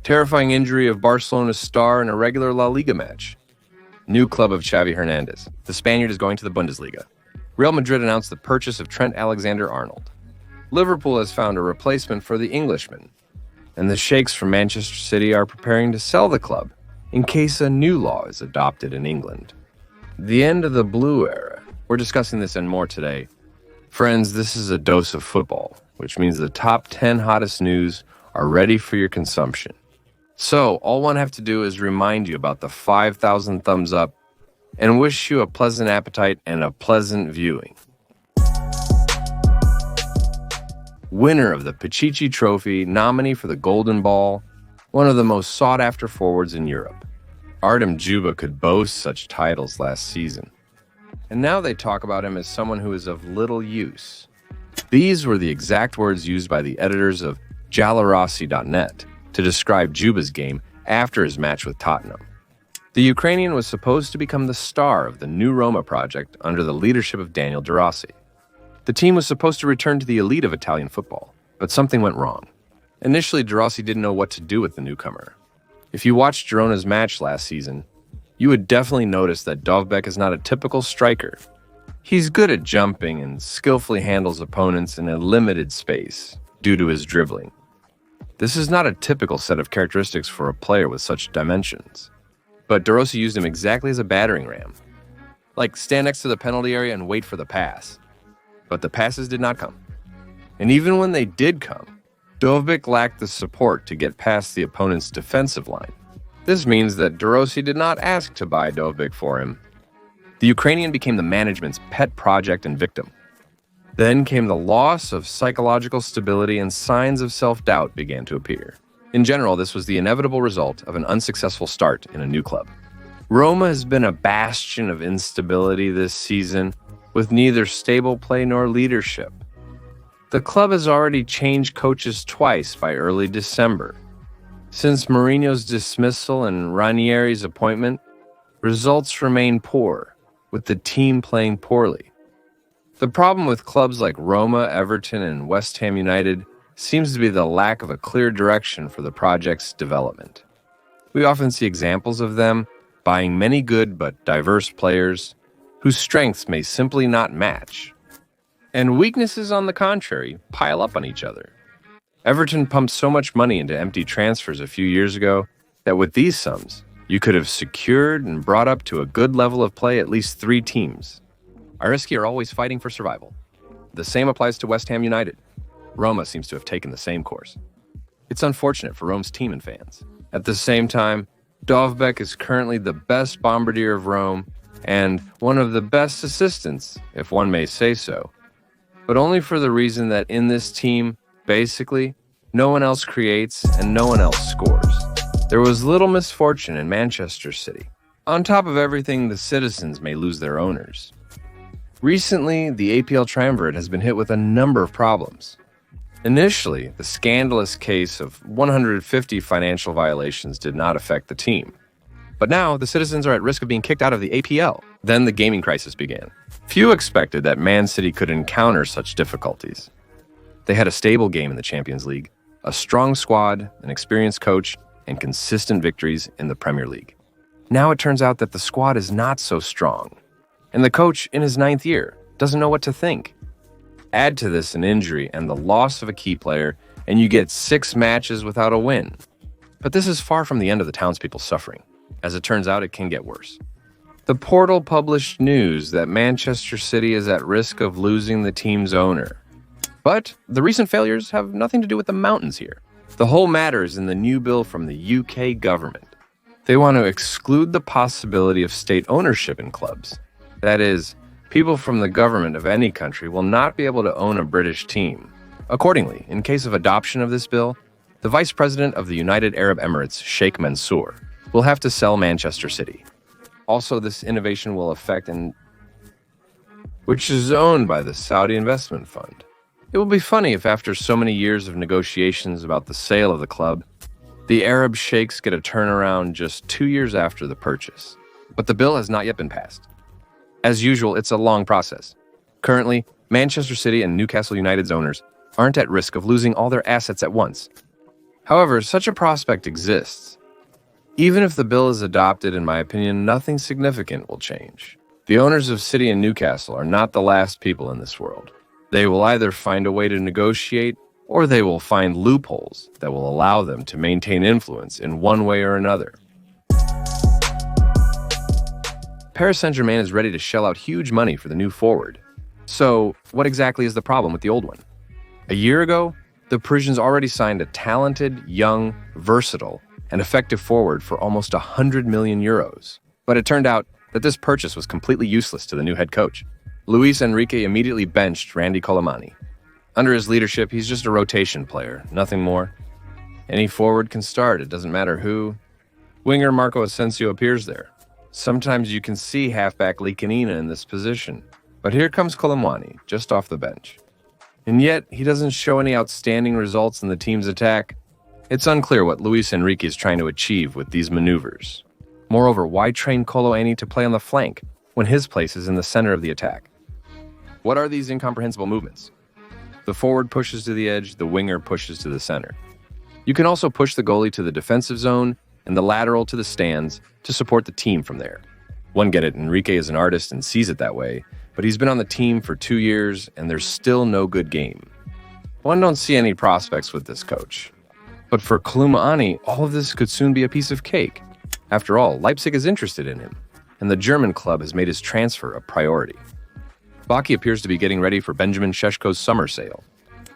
Terrifying injury of Barcelona's star in a regular La Liga match. New club of Xavi Hernandez. The Spaniard is going to the Bundesliga. Real Madrid announced the purchase of Trent Alexander-Arnold. Liverpool has found a replacement for the Englishman. And the sheikhs from Manchester City are preparing to sell the club in case a new law is adopted in England. The end of the blue era. We're discussing this and more today. Friends, this is a dose of football, which means the top 10 hottest news are ready for your consumption. So, all one have to do is remind you about the 5,000 thumbs up and wish you a pleasant appetite and a pleasant viewing. Winner of the Pichichi Trophy, nominee for the Golden Ball, one of the most sought-after forwards in Europe. Artem Dzyuba could boast such titles last season. And now they talk about him as someone who is of little use. These were the exact words used by the editors of Giallorossi.net to describe Dzyuba's game after his match with Tottenham. The Ukrainian was supposed to become the star of the new Roma project under the leadership of Daniel De Rossi. The team was supposed to return to the elite of Italian football, but something went wrong. Initially, De Rossi didn't know what to do with the newcomer. If you watched Girona's match last season, you would definitely notice that Dovbyk is not a typical striker. He's good at jumping and skillfully handles opponents in a limited space due to his dribbling. This is not a typical set of characteristics for a player with such dimensions. But De Rossi used him exactly as a battering ram. Like stand next to the penalty area and wait for the pass. But the passes did not come. And even when they did come, Dovbyk lacked the support to get past the opponent's defensive line. This means that De Rossi did not ask to buy Dovbyk for him. The Ukrainian became the management's pet project and victim. Then came the loss of psychological stability and signs of self-doubt began to appear. In general, this was the inevitable result of an unsuccessful start in a new club. Roma has been a bastion of instability this season, with neither stable play nor leadership. The club has already changed coaches twice by early December. Since Mourinho's dismissal and Ranieri's appointment, results remain poor, with the team playing poorly. The problem with clubs like Roma, Everton, and West Ham United seems to be the lack of a clear direction for the project's development. We often see examples of them buying many good but diverse players whose strengths may simply not match. And weaknesses, on the contrary, pile up on each other. Everton pumped so much money into empty transfers a few years ago that with these sums, you could have secured and brought up to a good level of play at least 3 teams. Ariski are always fighting for survival. The same applies to West Ham United. Roma seems to have taken the same course. It's unfortunate for Rome's team and fans. At the same time, Dovbyk is currently the best bombardier of Rome and one of the best assistants, if one may say so. But only for the reason that in this team, basically, no one else creates and no one else scores. There was little misfortune in Manchester City. On top of everything, the citizens may lose their owners. Recently, the APL Triumvirate has been hit with a number of problems. Initially, the scandalous case of 150 financial violations did not affect the team. But now, the citizens are at risk of being kicked out of the APL. Then the gaming crisis began. Few expected that Man City could encounter such difficulties. They had a stable game in the Champions League, a strong squad, an experienced coach, and consistent victories in the Premier League. Now it turns out that the squad is not so strong, and the coach, in his 9th year, doesn't know what to think. Add to this an injury and the loss of a key player, and you get 6 matches without a win. But this is far from the end of the townspeople's suffering. As it turns out, it can get worse. The Portal published news that Manchester City is at risk of losing the team's owner. But the recent failures have nothing to do with the mountains here. The whole matter is in the new bill from the UK government. They want to exclude the possibility of state ownership in clubs. That is, people from the government of any country will not be able to own a British team. Accordingly, in case of adoption of this bill, the Vice President of the United Arab Emirates, Sheikh Mansour, will have to sell Manchester City. Also, this innovation will affect which is owned by the Saudi Investment Fund. It will be funny if after so many years of negotiations about the sale of the club, the Arab sheikhs get a turnaround just 2 years after the purchase. But the bill has not yet been passed. As usual, it's a long process. Currently, Manchester City and Newcastle United's owners aren't at risk of losing all their assets at once. However, such a prospect exists. Even if the bill is adopted, in my opinion, nothing significant will change. The owners of City and Newcastle are not the last people in this world. They will either find a way to negotiate, or they will find loopholes that will allow them to maintain influence in one way or another. Paris Saint-Germain is ready to shell out huge money for the new forward. So, what exactly is the problem with the old one? A year ago, the Parisians already signed a talented, young, versatile, and effective forward for almost 100 million euros. But it turned out that this purchase was completely useless to the new head coach. Luis Enrique immediately benched Randy Colomani. Under his leadership, he's just a rotation player, nothing more. Any forward can start, it doesn't matter who. Winger Marco Asensio appears there. Sometimes you can see halfback Lee Canina in this position. But here comes Colomani, just off the bench. And yet, he doesn't show any outstanding results in the team's attack. It's unclear what Luis Enrique is trying to achieve with these maneuvers. Moreover, why train Colomani to play on the flank when his place is in the center of the attack? What are these incomprehensible movements? The forward pushes to the edge, the winger pushes to the center. You can also push the goalie to the defensive zone and the lateral to the stands to support the team from there. One get it, Enrique is an artist and sees it that way, but he's been on the team for 2 years and there's still no good game. One don't see any prospects with this coach. But for Colomani, all of this could soon be a piece of cake. After all, Leipzig is interested in him, and the German club has made his transfer a priority. Baki appears to be getting ready for Benjamin Šeško's summer sale.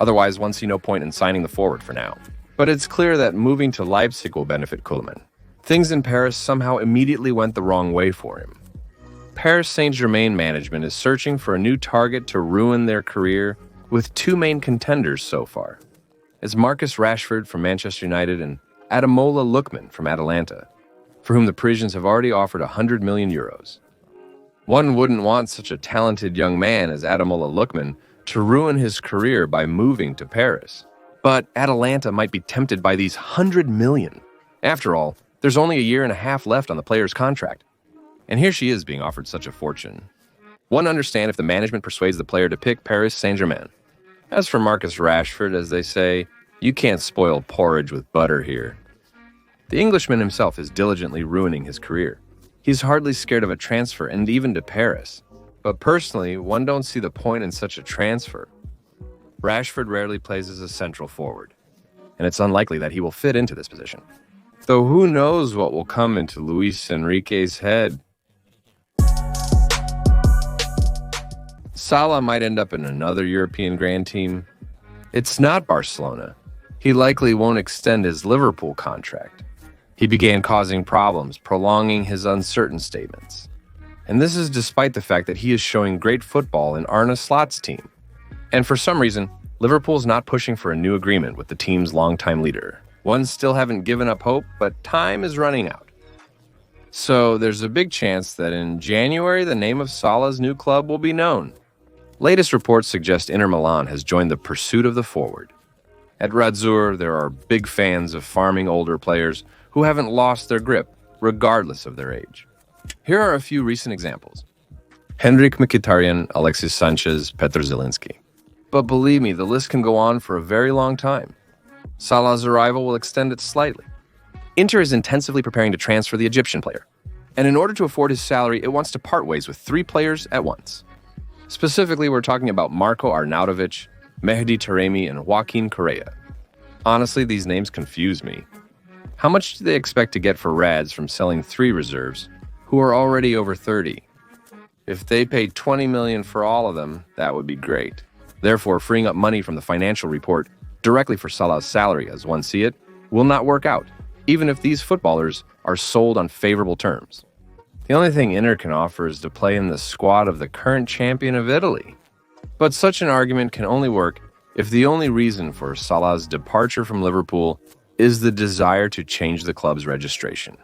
Otherwise, one see no point in signing the forward for now. But it's clear that moving to Leipzig will benefit Koeman. Things in Paris somehow immediately went the wrong way for him. Paris Saint-Germain management is searching for a new target to ruin their career with two main contenders so far. It's Marcus Rashford from Manchester United and Ademola Lookman from Atalanta, for whom the Parisians have already offered 100 million euros. One wouldn't want such a talented young man as Ademola Lookman to ruin his career by moving to Paris. But Atalanta might be tempted by these 100 million. After all, there's only a year and a half left on the player's contract. And here she is being offered such a fortune. One understand if the management persuades the player to pick Paris Saint-Germain. As for Marcus Rashford, as they say, you can't spoil porridge with butter here. The Englishman himself is diligently ruining his career. He's hardly scared of a transfer, and even to Paris. But personally, one don't see the point in such a transfer. Rashford rarely plays as a central forward, and it's unlikely that he will fit into this position. Though who knows what will come into Luis Enrique's head. Salah might end up in another European grand team. It's not Barcelona. He likely won't extend his Liverpool contract. He began causing problems, prolonging his uncertain statements. And this is despite the fact that he is showing great football in Arne Slot's team. And for some reason, Liverpool's not pushing for a new agreement with the team's longtime leader. One still haven't given up hope, but time is running out. So there's a big chance that in January, the name of Salah's new club will be known. Latest reports suggest Inter Milan has joined the pursuit of the forward. At Radzur, there are big fans of farming older players who haven't lost their grip, regardless of their age. Here are a few recent examples. Henrik Mkhitaryan, Alexis Sanchez, Petr Zielinski. But believe me, the list can go on for a very long time. Salah's arrival will extend it slightly. Inter is intensively preparing to transfer the Egyptian player. And in order to afford his salary, it wants to part ways with 3 players at once. Specifically, we're talking about Marko Arnautovic, Mehdi Taremi, and Joaquin Correa. Honestly, these names confuse me. How much do they expect to get for Rads from selling 3 reserves, who are already over 30? If they paid 20 million for all of them, that would be great. Therefore, freeing up money from the financial report directly for Salah's salary, as one see it, will not work out, even if these footballers are sold on favorable terms. The only thing Inter can offer is to play in the squad of the current champion of Italy. But such an argument can only work if the only reason for Salah's departure from Liverpool is the desire to change the club's registration.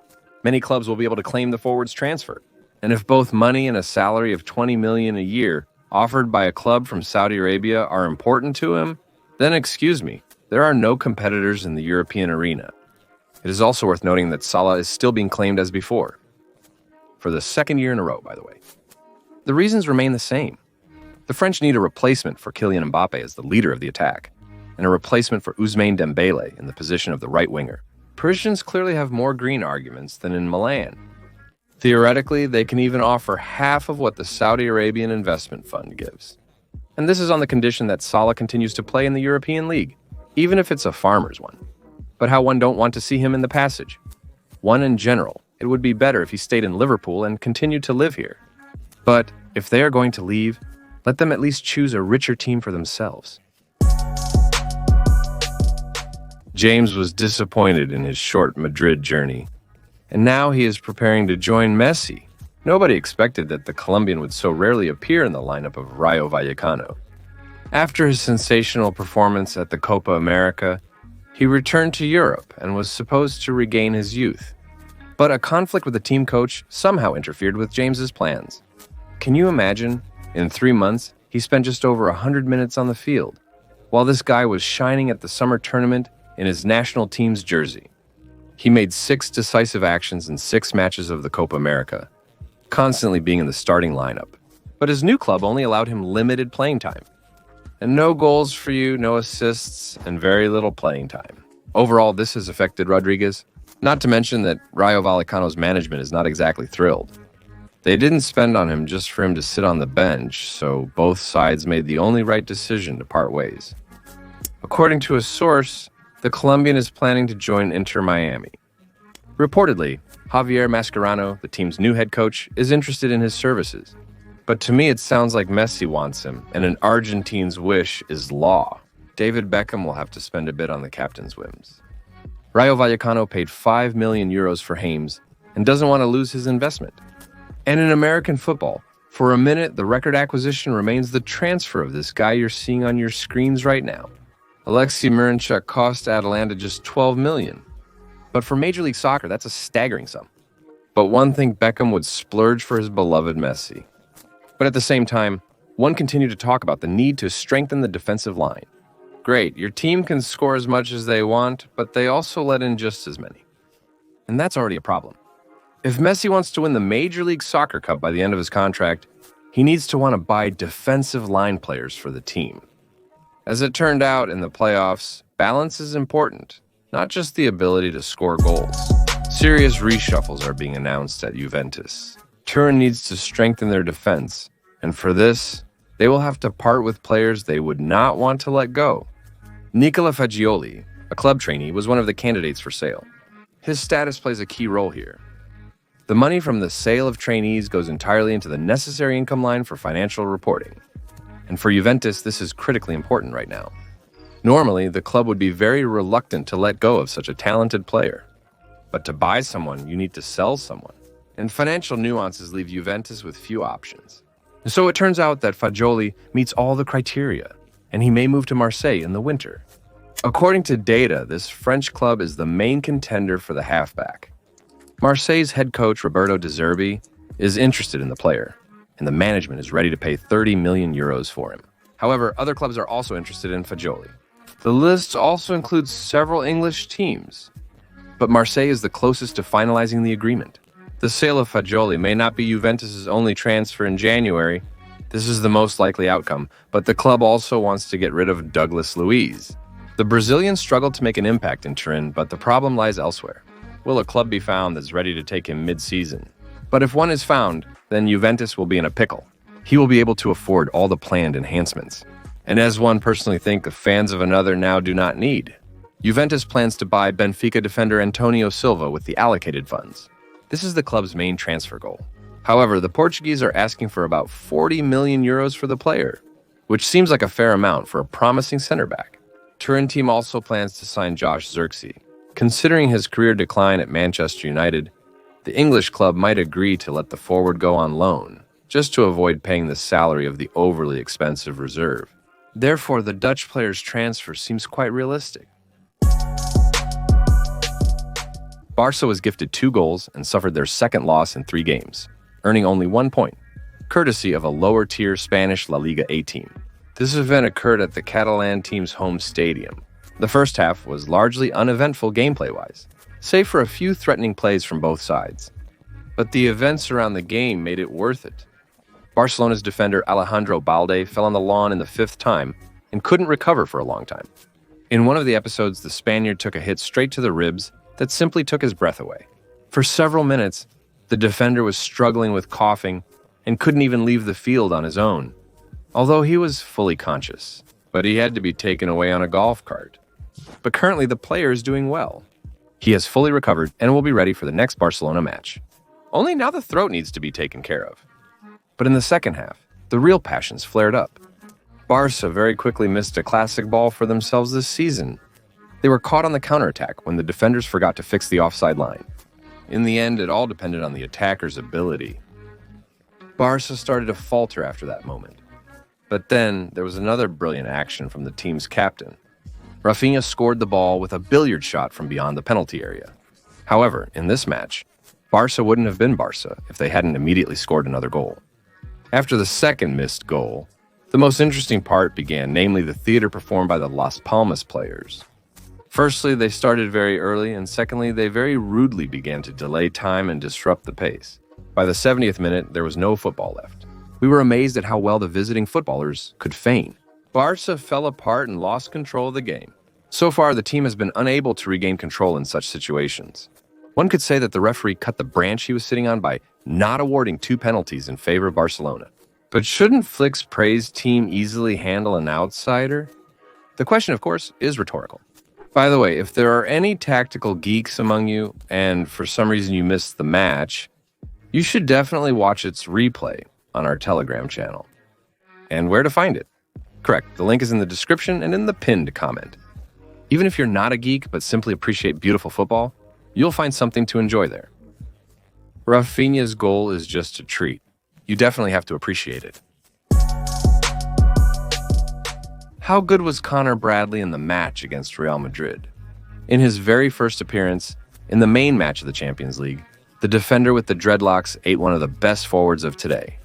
Many clubs will be able to claim the forward's transfer. And if both money and a salary of 20 million a year offered by a club from Saudi Arabia are important to him, then excuse me, there are no competitors in the European arena. It is also worth noting that Salah is still being claimed as before. For the second year in a row, by the way. The reasons remain the same. The French need a replacement for Kylian Mbappe as the leader of the attack. and a replacement for Ousmane Dembele in the position of the right winger. Parisians clearly have more green arguments than in Milan. Theoretically, they can even offer half of what the Saudi Arabian Investment Fund gives. And this is on the condition that Salah continues to play in the European League, even if it's a farmer's one. But how one don't want to see him in the passage? One in general, it would be better if he stayed in Liverpool and continued to live here. But if they are going to leave, let them at least choose a richer team for themselves. James was disappointed in his short Madrid journey, and now he is preparing to join Messi. Nobody expected that the Colombian would so rarely appear in the lineup of Rayo Vallecano. After his sensational performance at the Copa America, he returned to Europe and was supposed to regain his youth. But a conflict with the team coach somehow interfered with James's plans. Can you imagine? In 3 months, he spent just over 100 minutes on the field, while this guy was shining at the summer tournament in his national team's jersey. He made 6 decisive actions in 6 matches of the Copa America, constantly being in the starting lineup. But his new club only allowed him limited playing time. And no goals for you, no assists, and very little playing time. Overall, this has affected Rodríguez, not to mention that Rayo Vallecano's management is not exactly thrilled. They didn't spend on him just for him to sit on the bench, so both sides made the only right decision to part ways. According to a source, the Colombian is planning to join Inter Miami. Reportedly, Javier Mascherano, the team's new head coach, is interested in his services. But to me, it sounds like Messi wants him, and an Argentine's wish is law. David Beckham will have to spend a bit on the captain's whims. Rayo Vallecano paid €5 million for James and doesn't want to lose his investment. And in American football, for a minute, the record acquisition remains the transfer of this guy you're seeing on your screens right now. Alexei Miranchuk cost Atalanta just $12 million. But for Major League Soccer, that's a staggering sum. But one thing Beckham would splurge for his beloved Messi. But at the same time, one continued to talk about the need to strengthen the defensive line. Great, your team can score as much as they want, but they also let in just as many. And that's already a problem. If Messi wants to win the Major League Soccer Cup by the end of his contract, he needs to want to buy defensive line players for the team. As it turned out in the playoffs, balance is important, not just the ability to score goals. Serious reshuffles are being announced at Juventus. Turin needs to strengthen their defense, and for this, they will have to part with players they would not want to let go. Nicola Fagioli, a club trainee, was one of the candidates for sale. His status plays a key role here. The money from the sale of trainees goes entirely into the necessary income line for financial reporting. And for Juventus, this is critically important right now. Normally, the club would be very reluctant to let go of such a talented player. But to buy someone, you need to sell someone. And financial nuances leave Juventus with few options. And so it turns out that Fagioli meets all the criteria, and he may move to Marseille in the winter. According to data, this French club is the main contender for the halfback. Marseille's head coach, Roberto De Zerbi, is interested in the player, and the management is ready to pay €30 million for him. However, other clubs are also interested in Fagioli. The list also includes several English teams, but Marseille is the closest to finalizing the agreement. The sale of Fagioli may not be Juventus' only transfer in January. This is the most likely outcome, but the club also wants to get rid of Douglas Luiz. The Brazilian struggled to make an impact in Turin, but the problem lies elsewhere. Will a club be found that's ready to take him mid-season? But if one is found, then Juventus will be in a pickle. He will be able to afford all the planned enhancements. And as one personally think the fans of another now do not need. Juventus plans to buy Benfica defender Antonio Silva with the allocated funds. This is the club's main transfer goal. However, the Portuguese are asking for about €40 million for the player, which seems like a fair amount for a promising center back. Turin team also plans to sign Josh Zirkzee. Considering his career decline at Manchester United, the English club might agree to let the forward go on loan, just to avoid paying the salary of the overly expensive reserve. Therefore, the Dutch player's transfer seems quite realistic. Barca was gifted 2 goals and suffered their second loss in 3 games, earning only 1 point, courtesy of a lower-tier Spanish La Liga A team. This event occurred at the Catalan team's home stadium. The first half was largely uneventful gameplay-wise, save for a few threatening plays from both sides. But the events around the game made it worth it. Barcelona's defender Alejandro Balde fell on the lawn in the 5th time and couldn't recover for a long time. In one of the episodes, the Spaniard took a hit straight to the ribs that simply took his breath away. For several minutes, the defender was struggling with coughing and couldn't even leave the field on his own, although he was fully conscious. But he had to be taken away on a golf cart. But currently, the player is doing well. He has fully recovered and will be ready for the next Barcelona match. Only now the throat needs to be taken care of. But in the second half, the real passions flared up. Barca very quickly missed a classic ball for themselves this season. They were caught on the counterattack when the defenders forgot to fix the offside line. In the end, it all depended on the attacker's ability. Barca started to falter after that moment. But then, there was another brilliant action from the team's captain. Rafinha scored the ball with a billiard shot from beyond the penalty area. However, in this match, Barca wouldn't have been Barca if they hadn't immediately scored another goal. After the second missed goal, the most interesting part began, namely the theater performed by the Las Palmas players. Firstly, they started very early, and secondly, they very rudely began to delay time and disrupt the pace. By the 70th minute, there was no football left. We were amazed at how well the visiting footballers could feign. Barca fell apart and lost control of the game. So far, the team has been unable to regain control in such situations. One could say that the referee cut the branch he was sitting on by not awarding 2 penalties in favor of Barcelona. But shouldn't Flick's praised team easily handle an outsider? The question, of course, is rhetorical. By the way, if there are any tactical geeks among you, and for some reason you missed the match, you should definitely watch its replay on our Telegram channel. And where to find it? Correct, the link is in the description and in the pinned comment. Even if you're not a geek but simply appreciate beautiful football, you'll find something to enjoy there. Rafinha's goal is just a treat. You definitely have to appreciate it. How good was Connor Bradley in the match against Real Madrid? In his very first appearance, in the main match of the Champions League, the defender with the dreadlocks ate one of the best forwards of today.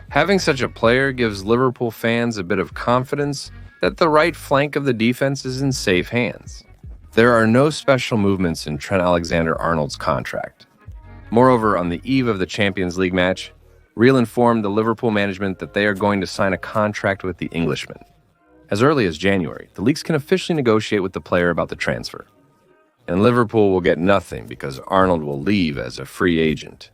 Having such a player gives Liverpool fans a bit of confidence that the right flank of the defense is in safe hands. There are no special movements in Trent Alexander-Arnold's contract. Moreover, on the eve of the Champions League match, Real informed the Liverpool management that they are going to sign a contract with the Englishman. As early as January, the leagues can officially negotiate with the player about the transfer. And Liverpool will get nothing because Arnold will leave as a free agent.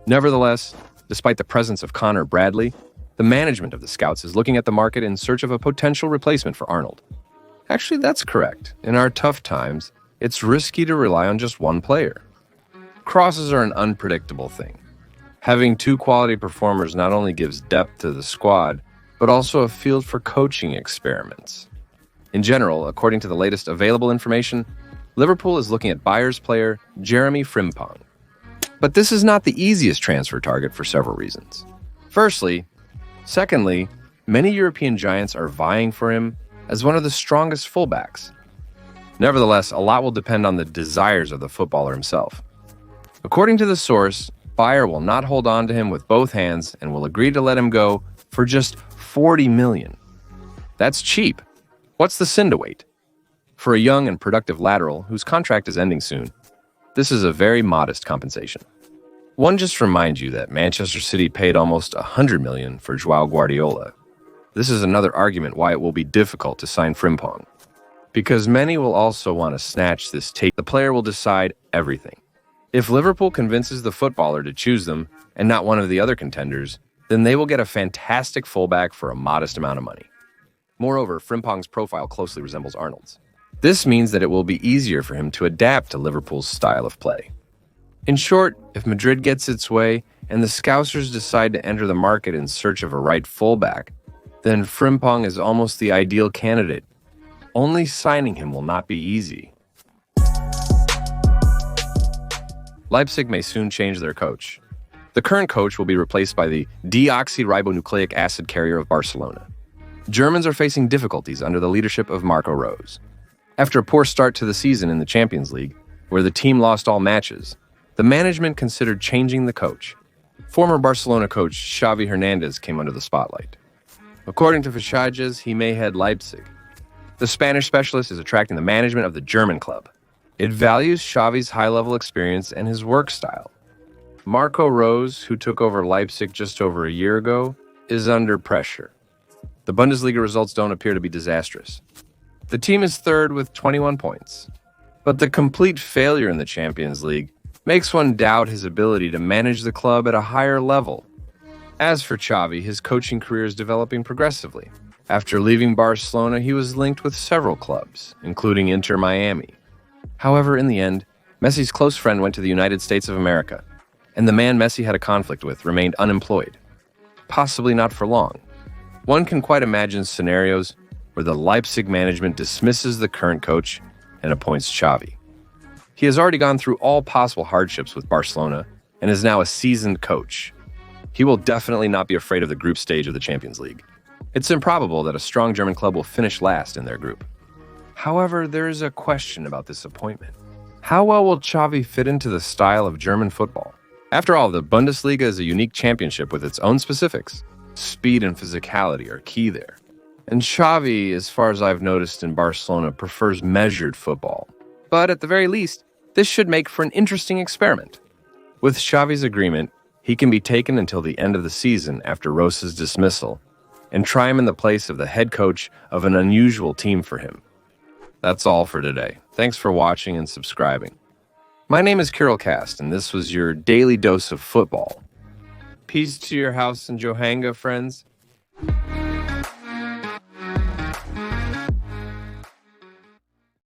Nevertheless, despite the presence of Connor Bradley, the management of the Scouts is looking at the market in search of a potential replacement for Arnold. Actually, that's correct. In our tough times, it's risky to rely on just one player. Crosses are an unpredictable thing. Having 2 quality performers not only gives depth to the squad, but also a field for coaching experiments. In general, according to the latest available information, Liverpool is looking at Bayern's player Jeremy Frimpong. But this is not the easiest transfer target for several reasons. Secondly, many European giants are vying for him as one of the strongest fullbacks. Nevertheless, a lot will depend on the desires of the footballer himself. According to the source, Bayern will not hold on to him with both hands and will agree to let him go for just 40 million. That's cheap. What's the sin to wait? For a young and productive lateral whose contract is ending soon, this is a very modest compensation. One just reminds you that Manchester City paid almost 100 million for Joao Guardiola. This is another argument why it will be difficult to sign Frimpong. Because many will also want to snatch this take, the player will decide everything. If Liverpool convinces the footballer to choose them and not one of the other contenders, then they will get a fantastic fullback for a modest amount of money. Moreover, Frimpong's profile closely resembles Arnold's. This means that it will be easier for him to adapt to Liverpool's style of play. In short, if Madrid gets its way and the Scousers decide to enter the market in search of a right fullback, then Frimpong is almost the ideal candidate. Only signing him will not be easy. Leipzig may soon change their coach. The current coach will be replaced by the deoxyribonucleic acid carrier of Barcelona. Germans are facing difficulties under the leadership of Marco Rose. After a poor start to the season in the Champions League, where the team lost all matches, the management considered changing the coach. Former Barcelona coach Xavi Hernandez came under the spotlight. According to Fichajes, he may head Leipzig. The Spanish specialist is attracting the management of the German club. It values Xavi's high-level experience and his work style. Marco Rose, who took over Leipzig just over a year ago, is under pressure. The Bundesliga results don't appear to be disastrous. The team is third with 21 points, but the complete failure in the Champions League makes one doubt his ability to manage the club at a higher level. As for Xavi, his coaching career is developing progressively. After leaving Barcelona, he was linked with several clubs, including Inter Miami. However, in the end, Messi's close friend went to the United States of America, and the man Messi had a conflict with remained unemployed. Possibly not for long. One can quite imagine scenarios where the Leipzig management dismisses the current coach and appoints Xavi. He has already gone through all possible hardships with Barcelona and is now a seasoned coach. He will definitely not be afraid of the group stage of the Champions League. It's improbable that a strong German club will finish last in their group. However, there is a question about this appointment. How well will Xavi fit into the style of German football? After all, the Bundesliga is a unique championship with its own specifics. Speed and physicality are key there. And Xavi, as far as I've noticed in Barcelona, prefers measured football. But at the very least, this should make for an interesting experiment. With Xavi's agreement, he can be taken until the end of the season after Rosa's dismissal and try him in the place of the head coach of an unusual team for him. That's all for today. Thanks for watching and subscribing. My name is Kirill Cast, and this was your daily dose of football. Peace to your house in Johanga, friends.